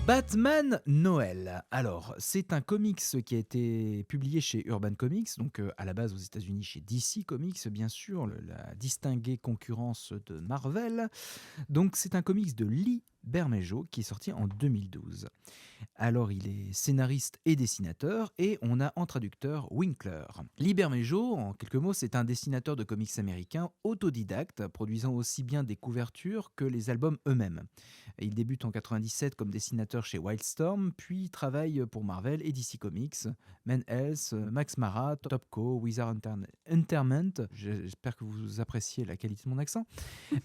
Batman Noël. Alors, c'est un comics qui a été publié chez Urban Comics, donc à la base aux États-Unis chez DC Comics, bien sûr, la distinguée concurrence de Marvel. Donc, c'est un comics de Lee Bermejo qui est sorti en 2012. Alors, il est scénariste et dessinateur, et on a en traducteur Winkler. Lee Bermejo, en quelques mots, c'est un dessinateur de comics américain autodidacte, produisant aussi bien des couvertures que les albums eux-mêmes. Il débute en 97 comme dessinateur chez Wildstorm, puis travaille pour Marvel et DC Comics, Man Health, Max Mara, Topco, Wizard Entertainment. J'espère que vous appréciez la qualité de mon accent.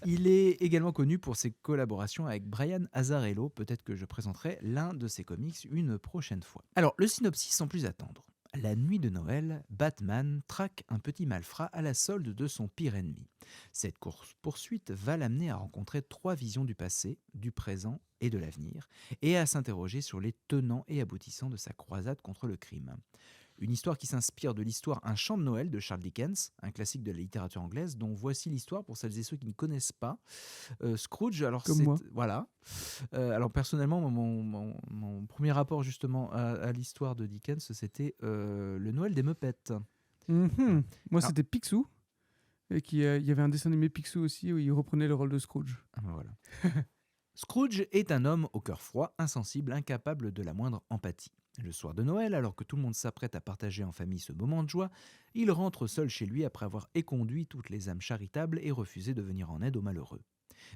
Il est également connu pour ses collaborations avec Brian Azzarello. Peut-être que je présenterai l'un de ses comics une prochaine fois. Alors, le synopsis sans plus attendre. La nuit de Noël, Batman traque un petit malfrat à la solde de son pire ennemi. Cette course-poursuite va l'amener à rencontrer trois visions du passé, du présent et de l'avenir, et à s'interroger sur les tenants et aboutissants de sa croisade contre le crime. Une histoire qui s'inspire de l'histoire Un chant de Noël de Charles Dickens, un classique de la littérature anglaise, dont voici l'histoire pour celles et ceux qui ne connaissent pas. Scrooge, alors Comme c'est... moi. Voilà. Alors personnellement, mon premier rapport justement à l'histoire de Dickens, c'était le Noël des Muppets. Mhm. Moi, Alors, c'était Picsou. Et il y avait un dessin animé Picsou aussi où il reprenait le rôle de Scrooge. ben voilà. Scrooge est un homme au cœur froid, insensible, incapable de la moindre empathie. Le soir de Noël, alors que tout le monde s'apprête à partager en famille ce moment de joie, il rentre seul chez lui après avoir éconduit toutes les âmes charitables et refusé de venir en aide aux malheureux.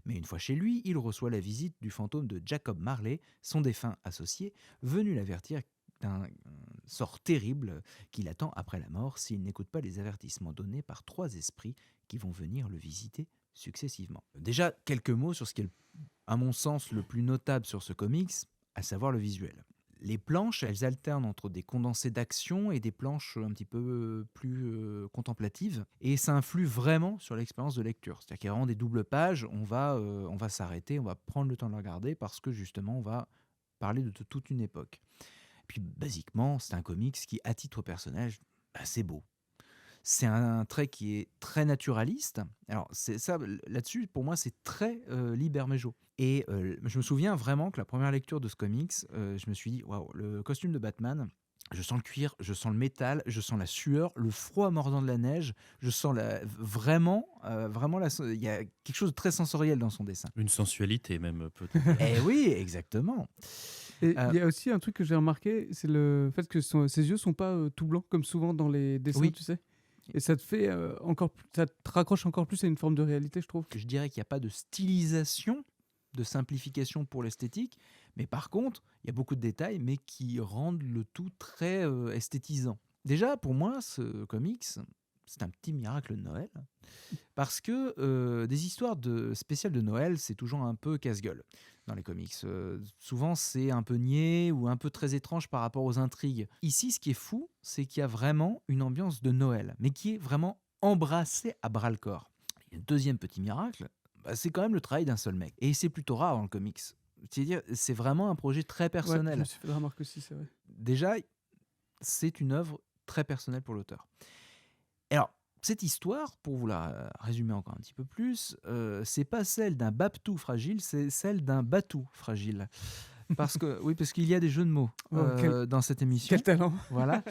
Mais une fois chez lui, il reçoit la visite du fantôme de Jacob Marley, son défunt associé, venu l'avertir d'un sort terrible qui l'attend après la mort s'il n'écoute pas les avertissements donnés par trois esprits qui vont venir le visiter successivement. Déjà, quelques mots sur ce qui est, à mon sens, le plus notable sur ce comics, à savoir le visuel. Les planches, elles alternent entre des condensés d'action et des planches un petit peu plus contemplatives. Et ça influe vraiment sur l'expérience de lecture. C'est-à-dire qu'il y a vraiment des doubles pages, on va s'arrêter, on va prendre le temps de le regarder parce que justement, on va parler de toute une époque. Et puis, basiquement, c'est un comics qui, à titre personnel, bah, c'est beau. C'est un trait qui est très naturaliste. Alors, c'est ça, là-dessus, pour moi, c'est très Lee Bermejo. Et je me souviens vraiment que la première lecture de ce comics, je me suis dit, waouh, le costume de Batman, je sens le cuir, je sens le métal, je sens la sueur, le froid mordant de la neige, je sens vraiment, il y a quelque chose de très sensoriel dans son dessin. Une sensualité même peut-être. Eh oui, exactement. Et Euh, il y a aussi un truc que j'ai remarqué, c'est le fait que ses yeux sont pas tout blancs comme souvent dans les dessins, oui, tu sais. Et ça te fait ça te raccroche encore plus à une forme de réalité, je trouve. je dirais qu'il n'y a pas de stylisation, de simplification pour l'esthétique, mais par contre, il y a beaucoup de détails, mais qui rendent le tout très esthétisant. Déjà, pour moi, ce comics, c'est un petit miracle de Noël, parce que des histoires spéciales de Noël, c'est toujours un peu casse-gueule dans les comics. Souvent, c'est un peu niais ou un peu très étrange par rapport aux intrigues. Ici, ce qui est fou, c'est qu'il y a vraiment une ambiance de Noël, mais qui est vraiment embrassée à bras-le-corps. Et un deuxième petit miracle, bah, c'est quand même le travail d'un seul mec. Et c'est plutôt rare dans le comics. C'est-à-dire, c'est vraiment un projet très Ouais, je me personnel. suis fait la remarque aussi, c'est vrai. Déjà, c'est une œuvre très personnelle pour l'auteur. Alors, cette histoire, pour vous la résumer encore un petit peu plus, c'est pas celle d'un Baptou fragile, c'est celle d'un Batou fragile. Parce qu'il y a des jeux de mots Oh, dans cette émission. quel talent. Voilà.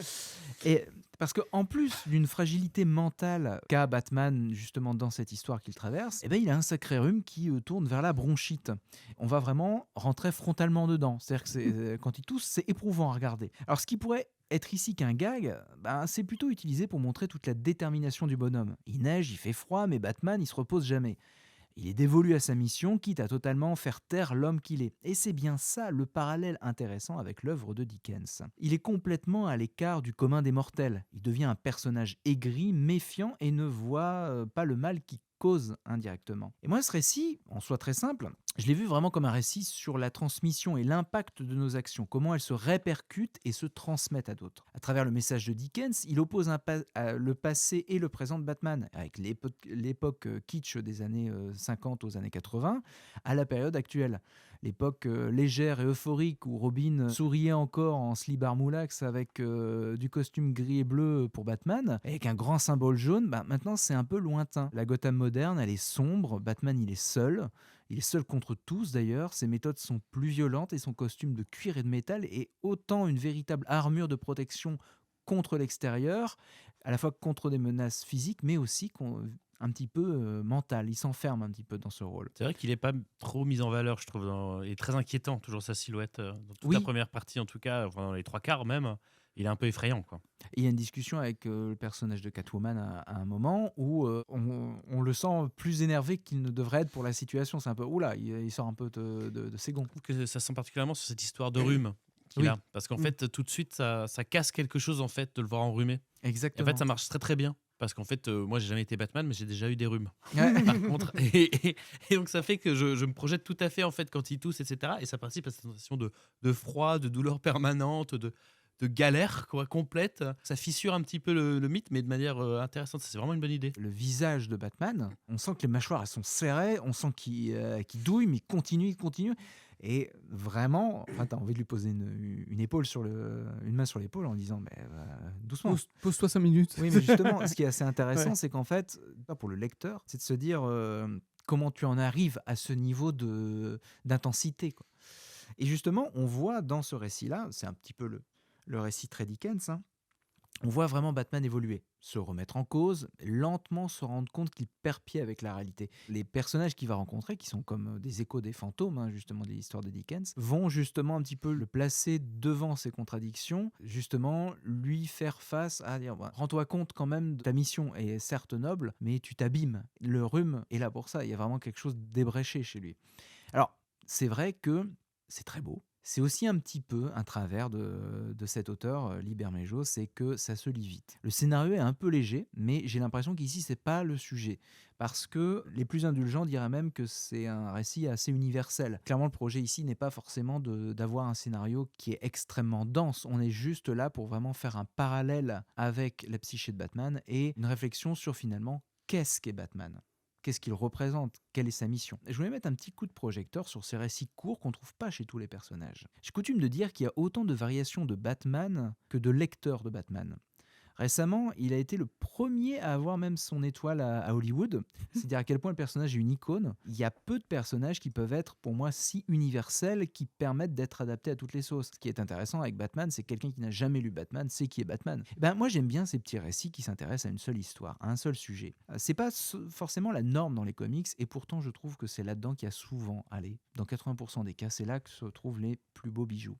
Et parce qu'en plus d'une fragilité mentale qu'a Batman justement dans cette histoire qu'il traverse, eh ben, il a un sacré rhume qui tourne vers la bronchite. On va vraiment rentrer frontalement dedans. C'est-à-dire que quand il tousse, c'est éprouvant à regarder. Alors ce qui pourrait être ici qu'un gag, ben, c'est plutôt utilisé pour montrer toute la détermination du bonhomme. Il neige, il fait froid, mais Batman, il se repose jamais. Il est dévolu à sa mission, quitte à totalement faire taire l'homme qu'il est. Et c'est bien ça le parallèle intéressant avec l'œuvre de Dickens. Il est complètement à l'écart du commun des mortels. Il devient un personnage aigri, méfiant et ne voit pas le mal qui cause indirectement. Et moi, ce récit, en soi très simple, je l'ai vu vraiment comme un récit sur la transmission et l'impact de nos actions, comment elles se répercutent et se transmettent à d'autres. À travers le message de Dickens, il oppose le passé et le présent de Batman, avec l'époque kitsch des années 50 aux années 80, à la période actuelle. L'époque légère et euphorique où Robin souriait encore en slibard moulax avec du costume gris et bleu pour Batman, avec un grand symbole jaune, bah, maintenant c'est un peu lointain. La Gotham moderne, elle est sombre, Batman il est seul, Il est seul contre tous d'ailleurs, ses méthodes sont plus violentes et son costume de cuir et de métal est autant une véritable armure de protection contre l'extérieur, à la fois contre des menaces physiques, mais aussi un petit peu mentales. Il s'enferme un petit peu dans ce rôle. C'est vrai qu'il est pas trop mis en valeur, je trouve, et très inquiétant, toujours sa silhouette, dans toute la Oui, première partie en tout cas, enfin, dans les 3 quarts même, il est un peu effrayant, quoi. et il y a une discussion avec le personnage de Catwoman à un moment où on le sent plus énervé qu'il ne devrait être pour la situation. C'est un peu, oula, il sort un peu de ses gonds. Je trouve que ça sent particulièrement sur cette histoire de rhume qu'il Oui, a, parce qu'en Mmh. fait, tout de suite, ça casse quelque chose, en fait, de le voir enrhumé. Et en fait, exactement. ça marche très, très bien. Parce qu'en fait, moi, j'ai jamais été Batman, mais j'ai déjà eu des rhumes. Ouais. Par contre, et donc ça fait que je me projette tout à fait en fait quand il tousse, etc. Et ça participe à cette sensation de froid, de douleur permanente, de galère quoi, complète. Ça fissure un petit peu le mythe, mais de manière intéressante. C'est vraiment une bonne idée. Le visage de Batman, on sent que les mâchoires elles sont serrées, on sent qu'il douille, mais il continue. Et vraiment, enfin, t'as envie de lui poser une épaule une main sur l'épaule en disant mais doucement. Pose-toi 5 minutes. Oui, mais justement, ce qui est assez intéressant, Ouais. c'est qu'en fait, pas pour le lecteur, c'est de se dire comment tu en arrives à ce niveau d'intensité, quoi. Et justement, on voit dans ce récit-là, c'est un petit peu le récit très Dickens, hein, on voit vraiment Batman évoluer, se remettre en cause, lentement se rendre compte qu'il perd pied avec la réalité. Les personnages qu'il va rencontrer, qui sont comme des échos des fantômes, hein, justement des histoires de Dickens, vont justement un petit peu le placer devant ses contradictions, justement lui faire face à dire bah, rends-toi compte quand même de ta mission est certes noble, mais tu t'abîmes. Le rhume est là pour ça, il y a vraiment quelque chose d'ébréché chez lui. Alors, c'est vrai que c'est très beau. C'est aussi un petit peu un travers de cet auteur, Liber Mejo, c'est que ça se lit vite. Le scénario est un peu léger, mais j'ai l'impression qu'ici, c'est pas le sujet. Parce que les plus indulgents diraient même que c'est un récit assez universel. Clairement, le projet ici n'est pas forcément d'avoir un scénario qui est extrêmement dense. On est juste là pour vraiment faire un parallèle avec la psyché de Batman et une réflexion sur finalement qu'est-ce qu'est Batman. Qu'est-ce qu'il représente? Quelle est sa mission? Je voulais mettre un petit coup de projecteur sur ces récits courts qu'on ne trouve pas chez tous les personnages. J'ai coutume de dire qu'il y a autant de variations de Batman que de lecteurs de Batman. Récemment, il a été le premier à avoir même son étoile à Hollywood. C'est dire à quel point le personnage est une icône. Il y a peu de personnages qui peuvent être, pour moi, si universels qui permettent d'être adaptés à toutes les sauces. Ce qui est intéressant avec Batman, c'est que quelqu'un qui n'a jamais lu Batman sait qui est Batman. Et ben, moi, j'aime bien ces petits récits qui s'intéressent à une seule histoire, à un seul sujet. C'est pas forcément la norme dans les comics, et pourtant, je trouve que c'est là-dedans qu'il y a souvent, allez, dans 80% des cas, c'est là que se trouvent les plus beaux bijoux.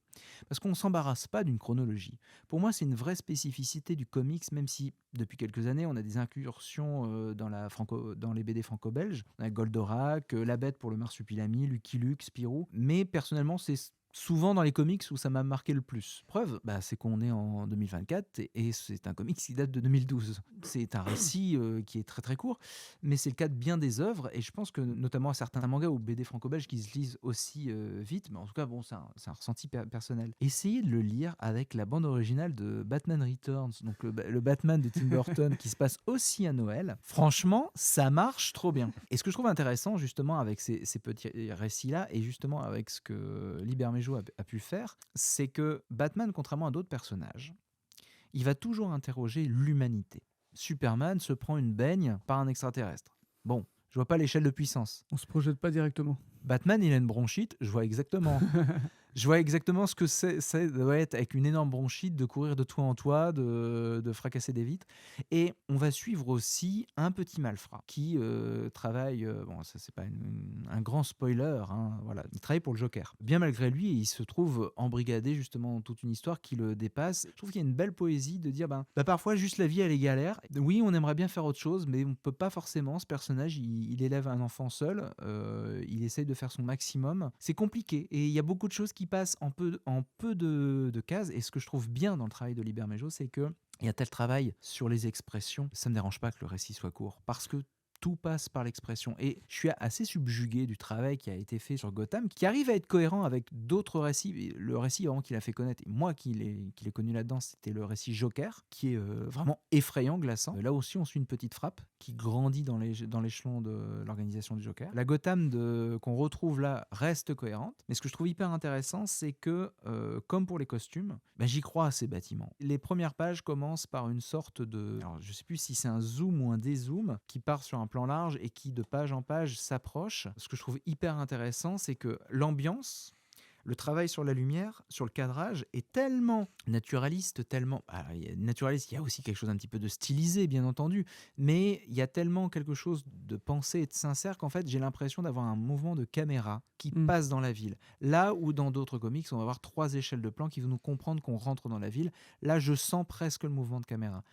Parce qu'on ne s'embarrasse pas d'une chronologie. Pour moi, c'est une vraie spécificité du comics, même si depuis quelques années, on a des incursions dans les BD franco-belges. On a Goldorak, La Bête pour le Marsupilami, Lucky Luke, Spirou. Mais personnellement, c'est souvent dans les comics où ça m'a marqué le plus. Preuve, c'est qu'on est en 2024 et c'est un comics qui date de 2012. C'est un récit qui est très très court, mais c'est le cas de bien des œuvres et je pense que notamment à certains mangas ou BD franco-belges qui se lisent aussi vite, mais en tout cas, bon, c'est un ressenti personnel. Essayez de le lire avec la bande originale de Batman Returns, donc le Batman de Tim Burton qui se passe aussi à Noël. Franchement, ça marche trop bien. Et ce que je trouve intéressant justement avec ces petits récits-là et justement avec ce que Liber Mejo a pu faire, c'est que Batman, contrairement à d'autres personnages, il va toujours interroger l'humanité. Superman se prend une baigne par un extraterrestre. Bon, je vois pas l'échelle de puissance. On se projette pas directement. Batman, il a une bronchite, je vois exactement. Je vois exactement ce que ça doit être avec une énorme bronchite, de courir de toit en toit, de fracasser des vitres. Et on va suivre aussi un petit malfrat qui travaille, bon ça c'est pas un grand spoiler, hein, voilà, il travaille pour le Joker. Bien malgré lui, il se trouve embrigadé justement dans toute une histoire qui le dépasse. Je trouve qu'il y a une belle poésie de dire, parfois juste la vie elle est galère. Oui, on aimerait bien faire autre chose, mais on peut pas forcément. Ce personnage, il élève un enfant seul, il essaye de faire son maximum. C'est compliqué et il y a beaucoup de choses qui passe en peu de cases. Et ce que je trouve bien dans le travail de Liber Mejo, c'est qu'il y a tel travail sur les expressions. Ça ne me dérange pas que le récit soit court parce que tout passe par l'expression. Et je suis assez subjugué du travail qui a été fait sur Gotham, qui arrive à être cohérent avec d'autres récits. Le récit vraiment qu'il a fait connaître, et moi qui l'ai connu là-dedans, c'était le récit Joker, qui est vraiment effrayant, glaçant. Là aussi, on suit une petite frappe qui grandit dans l'échelon de l'organisation du Joker. La Gotham qu'on retrouve là reste cohérente, mais ce que je trouve hyper intéressant, c'est que, comme pour les costumes, j'y crois à ces bâtiments. Les premières pages commencent par une sorte de... Alors, je ne sais plus si c'est un zoom ou un dézoom qui part sur un plan large et qui, de page en page, s'approche. Ce que je trouve hyper intéressant, c'est que l'ambiance... Le travail sur la lumière, sur le cadrage est tellement naturaliste, tellement... naturaliste, il y a aussi quelque chose un petit peu de stylisé, bien entendu, mais il y a tellement quelque chose de pensé et de sincère qu'en fait, j'ai l'impression d'avoir un mouvement de caméra qui passe dans la ville. Là où dans d'autres comics, on va avoir 3 échelles de plan qui vont nous comprendre qu'on rentre dans la ville. Là, je sens presque le mouvement de caméra.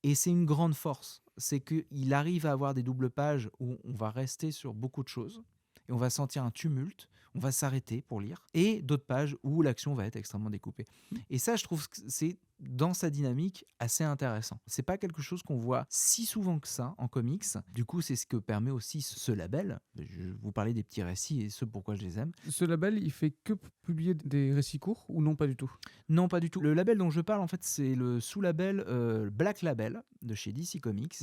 Et c'est une grande force. C'est qu'il arrive à avoir des doubles pages où on va rester sur beaucoup de choses et on va sentir un tumulte. On va s'arrêter pour lire, et d'autres pages où l'action va être extrêmement découpée. Et ça, je trouve que c'est, dans sa dynamique, assez intéressant. C'est pas quelque chose qu'on voit si souvent que ça en comics. Du coup, c'est ce que permet aussi ce label. Je vous parlais des petits récits et ce pourquoi je les aime. Ce label, il fait que publier des récits courts ou non, pas du tout? Non, pas du tout. Le label dont je parle, en fait, c'est le sous-label Black Label de chez DC Comics,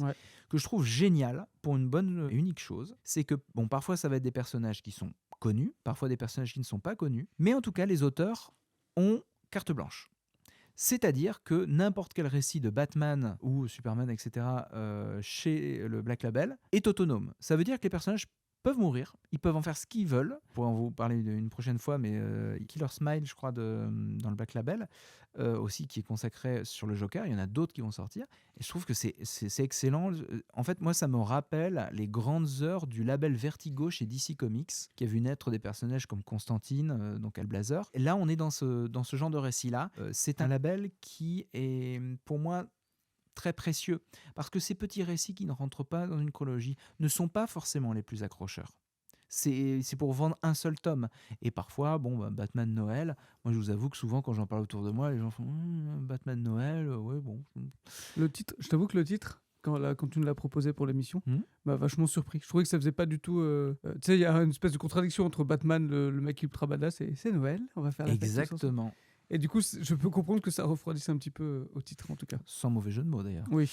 que je trouve génial pour une bonne et unique chose. C'est que, bon, parfois, ça va être des personnages qui sont connus, parfois des personnages qui ne sont pas connus, mais en tout cas, les auteurs ont carte blanche. C'est-à-dire que n'importe quel récit de Batman ou Superman, etc., chez le Black Label est autonome. Ça veut dire que les personnages peuvent mourir, ils peuvent en faire ce qu'ils veulent. On pourra en vous parler une prochaine fois, mais Killer Smile, je crois, dans le Black Label, aussi, qui est consacré sur le Joker. Il y en a d'autres qui vont sortir. Et je trouve que c'est excellent. En fait, moi, ça me rappelle les grandes heures du label Vertigo chez DC Comics, qui a vu naître des personnages comme Constantine, donc Hellblazer. Et là, on est dans ce genre de récit-là. C'est un label qui est, pour moi, très précieux, parce que ces petits récits qui ne rentrent pas dans une chronologie ne sont pas forcément les plus accrocheurs. C'est pour vendre un seul tome. Et parfois, Batman Noël, moi je vous avoue que souvent quand j'en parle autour de moi, les gens font Batman Noël, ouais, bon. Le titre, je t'avoue que le titre, quand tu nous l'as proposé pour l'émission, m'a vachement surpris. Je trouvais que ça faisait pas du tout... tu sais, il y a une espèce de contradiction entre Batman, le mec ultra badass, et c'est Noël, on va faire la fête. Exactement. Et du coup, je peux comprendre que ça refroidisse un petit peu au titre, en tout cas. Sans mauvais jeu de mots, d'ailleurs. Oui,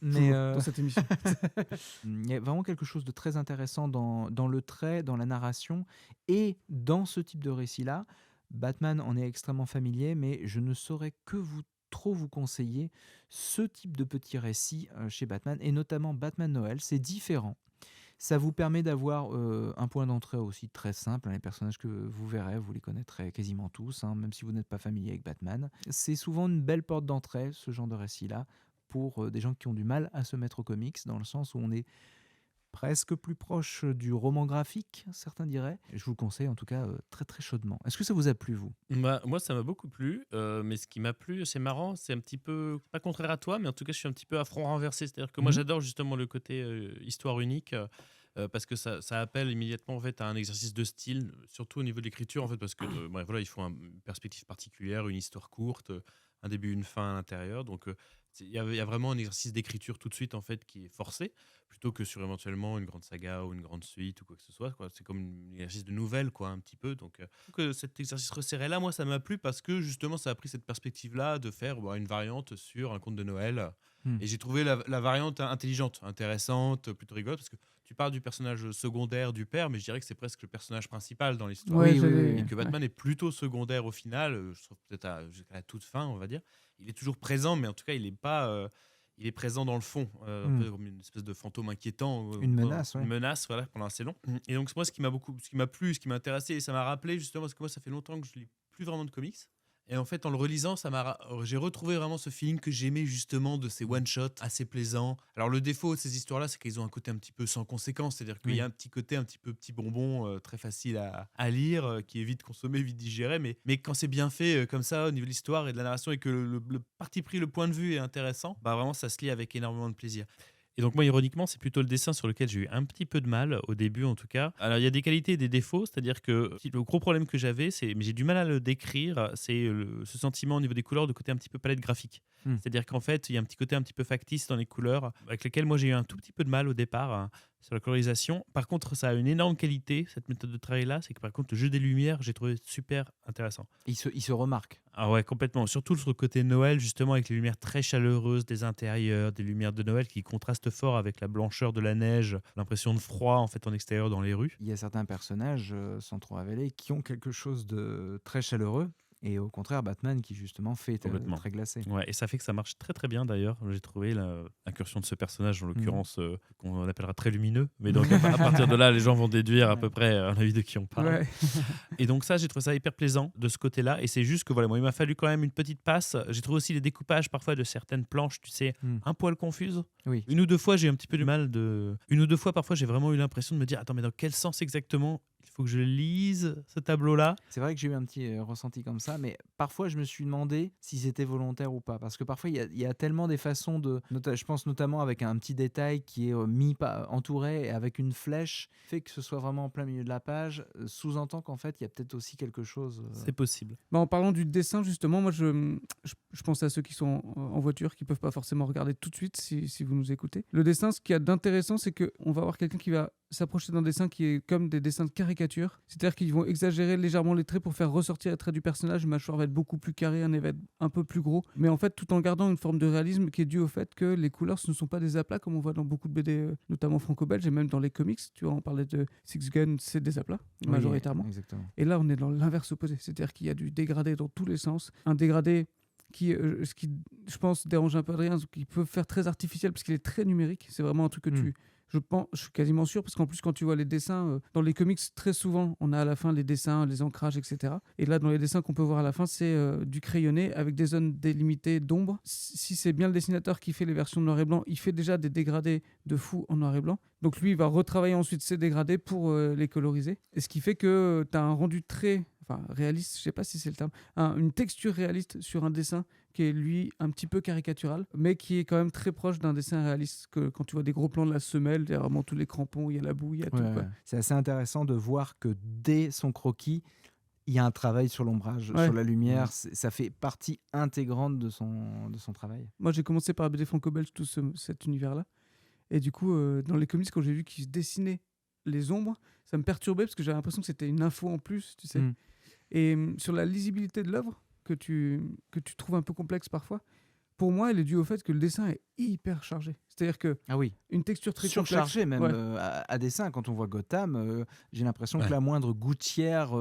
mais dans cette émission. Il y a vraiment quelque chose de très intéressant dans le trait, dans la narration, et dans ce type de récit-là. Batman en est extrêmement familier, mais je ne saurais que trop vous conseiller ce type de petit récit chez Batman, et notamment Batman Noël. C'est différent. Ça vous permet d'avoir un point d'entrée aussi très simple. Les personnages que vous verrez, vous les connaîtrez quasiment tous, même si vous n'êtes pas familier avec Batman. C'est souvent une belle porte d'entrée, ce genre de récit-là, pour des gens qui ont du mal à se mettre aux comics, dans le sens où on est presque plus proche du roman graphique, certains diraient. Je vous le conseille en tout cas très très chaudement. Est-ce que ça vous a plu, vous ? Moi, ça m'a beaucoup plu, mais ce qui m'a plu, c'est marrant, c'est un petit peu, pas contraire à toi, mais en tout cas, je suis un petit peu à front renversé. C'est-à-dire que moi, j'adore justement le côté histoire unique, parce que ça appelle immédiatement en fait, à un exercice de style, surtout au niveau de l'écriture, en fait, parce que il faut une perspective particulière, une histoire courte, un début, une fin à l'intérieur. Donc, il y a vraiment un exercice d'écriture tout de suite en fait, qui est forcé, plutôt que sur éventuellement une grande saga ou une grande suite ou quoi que ce soit. C'est comme un exercice de nouvelle, quoi, un petit peu. Donc, cet exercice resserré-là, moi, ça m'a plu parce que justement, ça a pris cette perspective-là de faire une variante sur un conte de Noël. Et j'ai trouvé la variante intelligente, intéressante, plutôt rigolote, parce que tu parles du personnage secondaire du père, mais je dirais que c'est presque le personnage principal dans l'histoire. Oui, et que Batman est plutôt secondaire au final, je trouve peut-être à la toute fin, on va dire. Il est toujours présent, mais en tout cas, il est pas... il est présent dans le fond, un peu comme une espèce de fantôme inquiétant. Une menace, Une menace, voilà, pendant assez long. Et donc, moi, ce qui m'a plu, ce qui m'a intéressé, et ça m'a rappelé, justement, parce que moi, ça fait longtemps que je lis plus vraiment de comics. Et en fait, en le relisant, j'ai retrouvé vraiment ce feeling que j'aimais justement de ces one-shots assez plaisants. Alors, le défaut de ces histoires-là, c'est qu'ils ont un côté un petit peu sans conséquence. C'est-à-dire qu'il y a un petit côté un petit peu petit bonbon, très facile à lire, qui est vite consommé, vite digéré. Mais quand c'est bien fait comme ça, au niveau de l'histoire et de la narration, et que le parti pris, le point de vue est intéressant, vraiment, ça se lit avec énormément de plaisir. Et donc moi, ironiquement, c'est plutôt le dessin sur lequel j'ai eu un petit peu de mal, au début en tout cas. Alors il y a des qualités et des défauts, c'est-à-dire que le gros problème que j'avais, mais j'ai du mal à le décrire, c'est ce sentiment au niveau des couleurs de côté un petit peu palette graphique. C'est-à-dire qu'en fait, il y a un petit côté un petit peu factice dans les couleurs, avec lesquelles moi j'ai eu un tout petit peu de mal au départ. sur la colorisation. Par contre, ça a une énorme qualité, cette méthode de travail-là, c'est que par contre, le jeu des lumières, j'ai trouvé super intéressant. Il se remarque. Ah ouais, complètement. Surtout sur le côté Noël, justement, avec les lumières très chaleureuses des intérieurs, des lumières de Noël qui contrastent fort avec la blancheur de la neige, l'impression de froid en fait en extérieur dans les rues. Il y a certains personnages, sans trop révéler, qui ont quelque chose de très chaleureux. Et au contraire, Batman qui justement fait Complètement. très glacé. Ouais, et ça fait que ça marche très très bien d'ailleurs. J'ai trouvé l'incursion de ce personnage, en l'occurrence, qu'on appellera très lumineux. Mais donc à partir de là, les gens vont déduire à peu près à l'avis de qui on parle. Ouais. Et donc ça, j'ai trouvé ça hyper plaisant de ce côté-là. Et c'est juste que voilà, moi, il m'a fallu quand même une petite passe. J'ai trouvé aussi les découpages parfois de certaines planches, tu sais, un poil confuses. Oui. Une ou deux fois, j'ai un petit peu du mal de. Une ou deux fois, parfois, j'ai vraiment eu l'impression de me dire, attends, mais dans quel sens exactement il faut que je lise ce tableau-là? C'est vrai que j'ai eu un petit ressenti comme ça, mais parfois je me suis demandé si c'était volontaire ou pas. Parce que parfois il y a tellement des façons de. Je pense notamment avec un petit détail qui est entouré et avec une flèche, fait que ce soit vraiment en plein milieu de la page, sous-entend qu'en fait il y a peut-être aussi quelque chose. C'est possible. Bah, en parlant du dessin, justement, moi je pense à ceux qui sont en voiture, qui peuvent pas forcément regarder tout de suite si vous nous écoutez. Le dessin, ce qu'il y a d'intéressant, c'est qu'on va avoir quelqu'un qui va s'approcher d'un dessin qui est comme des dessins de caricature. C'est-à-dire qu'ils vont exagérer légèrement les traits pour faire ressortir les traits du personnage. Une mâchoire va être beaucoup plus carrée, un nez va être un peu plus gros. Mais en fait, tout en gardant une forme de réalisme qui est due au fait que les couleurs, ce ne sont pas des aplats comme on voit dans beaucoup de BD, notamment franco-belges et même dans les comics. Tu vois, on parlait de Six Gun, c'est des aplats, majoritairement. Exactement. Et là, on est dans l'inverse opposé. C'est-à-dire qu'il y a du dégradé dans tous les sens. Un dégradé qui, je pense, dérange un peu Adrien, qui peut faire très artificiel parce qu'il est très numérique. C'est vraiment un truc que je suis quasiment sûr, parce qu'en plus, quand tu vois les dessins, dans les comics, très souvent, on a à la fin les dessins, les ancrages, etc. Et là, dans les dessins qu'on peut voir à la fin, c'est du crayonné avec des zones délimitées d'ombre. Si c'est bien le dessinateur qui fait les versions noir et blanc, il fait déjà des dégradés de fou en noir et blanc. Donc lui, il va retravailler ensuite ces dégradés pour les coloriser. Et ce qui fait que tu as un rendu très... Enfin, réaliste, je sais pas si c'est le terme, une texture réaliste sur un dessin qui est lui un petit peu caricatural, mais qui est quand même très proche d'un dessin réaliste. Que quand tu vois des gros plans de la semelle, il y a vraiment tous les crampons, il y a la boue, il y a tout. Quoi. C'est assez intéressant de voir que dès son croquis, il y a un travail sur l'ombrage, sur la lumière. Ça fait partie intégrante de son travail. Moi, j'ai commencé par la BD franco-belge, tout cet univers-là. Et du coup, dans les comics, quand j'ai vu qu'ils dessinaient les ombres, ça me perturbait parce que j'avais l'impression que c'était une info en plus, tu sais. Et sur la lisibilité de l'œuvre, que tu trouves un peu complexe parfois, pour moi, elle est due au fait que le dessin est hyper chargé. C'est-à-dire que une texture très surchargée complexe, même à dessin. Quand on voit Gotham, j'ai l'impression que la moindre gouttière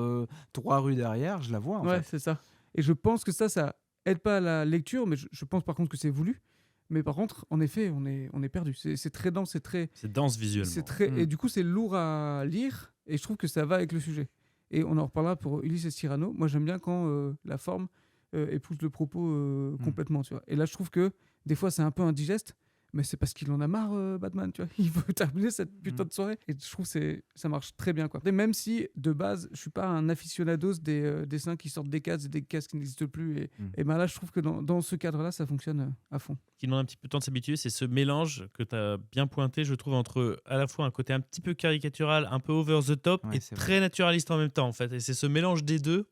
3 rues derrière, je la vois en fait. C'est ça. Et je pense que ça aide pas à la lecture, mais je pense par contre que c'est voulu. Mais par contre, en effet, on est perdu. C'est très dense, c'est dense visuellement. Et du coup, c'est lourd à lire. Et je trouve que ça va avec le sujet. Et on en reparlera pour Ulysse et Cyrano. Moi, j'aime bien quand la forme épouse le propos complètement. Tu vois. Et là, je trouve que des fois, c'est un peu indigeste. Mais c'est parce qu'il en a marre, Batman, tu vois. Il veut terminer cette putain de soirée. Et je trouve que ça marche très bien, quoi. Et même si, de base, je suis pas un aficionados des dessins qui sortent des cases et des cases qui n'existent plus. Et ben là, je trouve que dans ce cadre-là, ça fonctionne à fond. Ce qui demande un petit peu de temps de s'habituer, c'est ce mélange que tu as bien pointé, je trouve, entre à la fois un côté un petit peu caricatural, un peu over the top, et très naturaliste en même temps, en fait. Et c'est ce mélange des deux,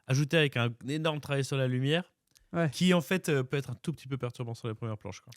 ajouté avec un énorme travail sur la lumière, qui en fait peut être un tout petit peu perturbant sur les premières planches, quoi.